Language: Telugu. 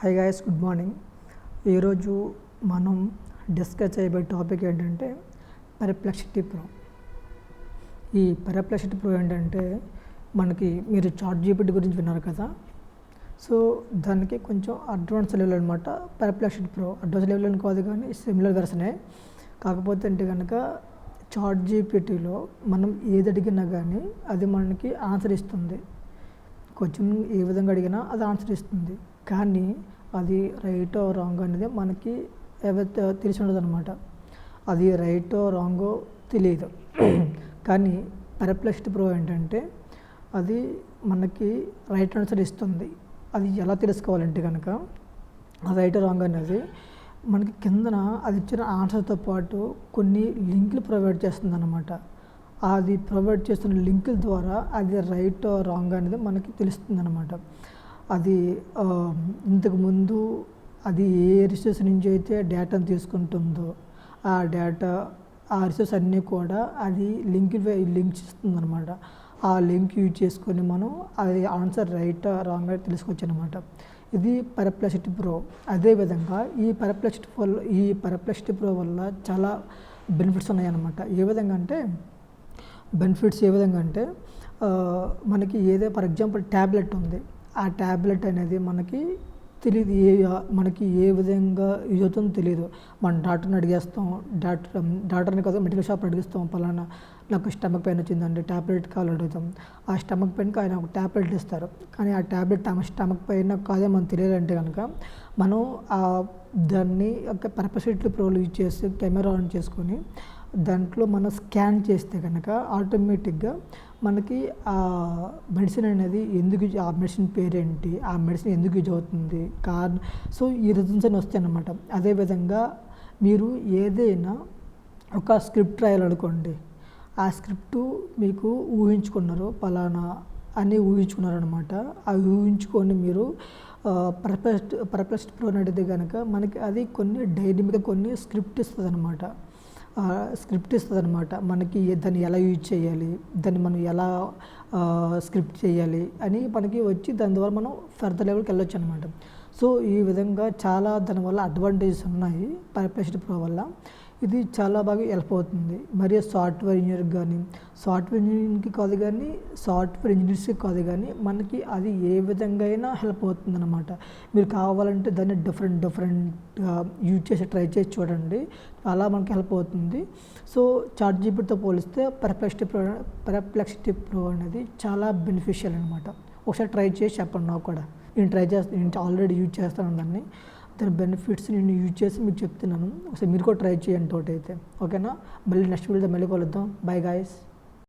Hi guys, good morning. ఈరోజు మనం డిస్కస్ చేయబోయే టాపిక్ ఏంటంటే పెర్ప్లెక్సిటీ ప్రో. ఈ పెర్ప్లెక్సిటీ ప్రో ఏంటంటే మనకి మీరు చాట్ జీపీటీ గురించి విన్నారు కదా, సో దానికి కొంచెం అడ్వాన్స్ లెవెల్ అనమాట. పెర్ప్లెక్సిటీ ప్రో అడ్వాన్స్ లెవెల్ అని కాదు కానీ సిమిలర్ వెర్షనే. కాకపోతే అంటే కనుక చాట్ జీపీటీలో మనం ఏది అడిగినా కానీ అది మనకి ఆన్సర్ ఇస్తుంది. కొంచెం ఏ విధంగా అడిగినా అది ఆన్సర్ ఇస్తుంది, కానీ అది రైటో రాంగ్ అనేది మనకి తెలిసి ఉండదు అనమాట. అది రైటో రాంగో తెలియదు. కానీ పెర్ప్లెక్సిటీ ప్రో ఏంటంటే అది మనకి రైట్ ఆన్సర్ ఇస్తుంది. అది ఎలా తెలుసుకోవాలంటే కనుక ఆ రైటో రాంగ్ అనేది మనకి కిందన అది ఇచ్చిన ఆన్సర్తో పాటు కొన్ని లింకులు ప్రొవైడ్ చేస్తుంది అనమాట. అది ప్రొవైడ్ చేస్తున్న లింకుల ద్వారా అది రైట్ రాంగ్ అనేది మనకి తెలుస్తుంది అనమాట. అది ఇంతకుముందు అది ఏ రిసోర్స్ నుంచి అయితే డేటాను తీసుకుంటుందో ఆ రిసోర్స్ అన్నీ కూడా అది లింక్స్ ఇస్తుంది అనమాట. ఆ లింక్ యూజ్ చేసుకొని మనం అది ఆన్సర్ రైట్ రాంగ్ అని తెలుసుకోవచ్చు అనమాట. ఇది పెర్ప్లెక్సిటీ ప్రో. అదేవిధంగా ఈ పెర్ప్లెక్సిటీ ప్రో వల్ల చాలా బెనిఫిట్స్ ఉన్నాయన్నమాట. ఏ విధంగా అంటే మనకి ఫర్ ఎగ్జాంపుల్ ట్యాబ్లెట్ ఉంది. ఆ ట్యాబ్లెట్ అనేది మనకి తెలియదు, మనకి ఏ విధంగా యూజ్ అవుతుందో తెలియదు. మనం డాక్టర్ని అడిగేస్తాం, డాక్టర్ని కాదు మెడికల్ షాప్ అడిగిస్తాం, పలానా నాకు స్టమక్ పెయిన్ వచ్చిందండి, ట్యాబ్లెట్ కావాలి అడుగుతాం. ఆ స్టమక్ పెయిన్కి ఆయన ఒక ట్యాబ్లెట్ ఇస్తారు, కానీ ఆ ట్యాబ్లెట్ స్టమక్ పెయిన్ కాదే మనం తెలియాలంటే కనుక మనం దాన్ని ఒక పెర్ప్లెక్సిటీ ప్రోలో యూజ్ చేసి కెమెరా ఆన్ చేసుకొని దాంట్లో మనం స్కాన్ చేస్తే కనుక ఆటోమేటిక్గా మనకి ఆ మెడిసిన్ అనేది ఆ మెడిసిన్ పేరేంటి, ఆ మెడిసిన్ ఎందుకు యూజ్ అవుతుంది, సో ఈ రీజన్స్ అని వస్తాయి అన్నమాట. అదేవిధంగా మీరు ఏదైనా ఒక స్క్రిప్ట్ రాయాలనుకోండి, ఆ స్క్రిప్టు మీకు పలానా అని ఊహించుకున్నారనమాట. అవి ఊహించుకొని మీరు పెర్ప్లెక్సిటీ ప్రో అడిగితే కనుక మనకి అది కొన్ని స్క్రిప్ట్ ఇస్తుంది అనమాట. మనకి దాన్ని ఎలా యూజ్ చేయాలి, దాన్ని మనం ఎలా స్క్రిప్ట్ చేయాలి అని మనకి వచ్చి దాని ద్వారా మనం ఫర్దర్ లెవెల్కి వెళ్ళొచ్చు అనమాట. సో ఈ విధంగా చాలా దానివల్ల అడ్వాంటేజెస్ ఉన్నాయి పెర్ప్లెక్సిటీ ప్రో వల్ల. ఇది చాలా బాగా హెల్ప్ అవుతుంది. మరియు సాఫ్ట్వేర్ ఇంజనీర్స్కి కాదు కానీ మనకి అది ఏ విధంగా అయినా హెల్ప్ అవుతుంది అనమాట. మీరు కావాలంటే దాన్ని డిఫరెంట్గా యూజ్ చేసి ట్రై చేసి చూడండి, అలా మనకి హెల్ప్ అవుతుంది. సో చాట్ జీపీటీతో పోలిస్తే పెర్ప్లెక్సిటీ ప్రో అనేది చాలా బెనిఫిషియల్ అనమాట. ఒకసారి ట్రై చేసి చెప్పండి. నాకు కూడా నేను ఆల్రెడీ యూజ్ చేస్తాను దాన్ని. దాని బెనిఫిట్స్ నేను యూజ్ చేసి మీకు చెప్తున్నాను. ఒకసారి మీరు కూడా ట్రై చేయండి తోటైతే. ఓకేనా? మళ్ళీ నెక్స్ట్ వీడియోతో మళ్ళీ కలుద్దాం. By guys.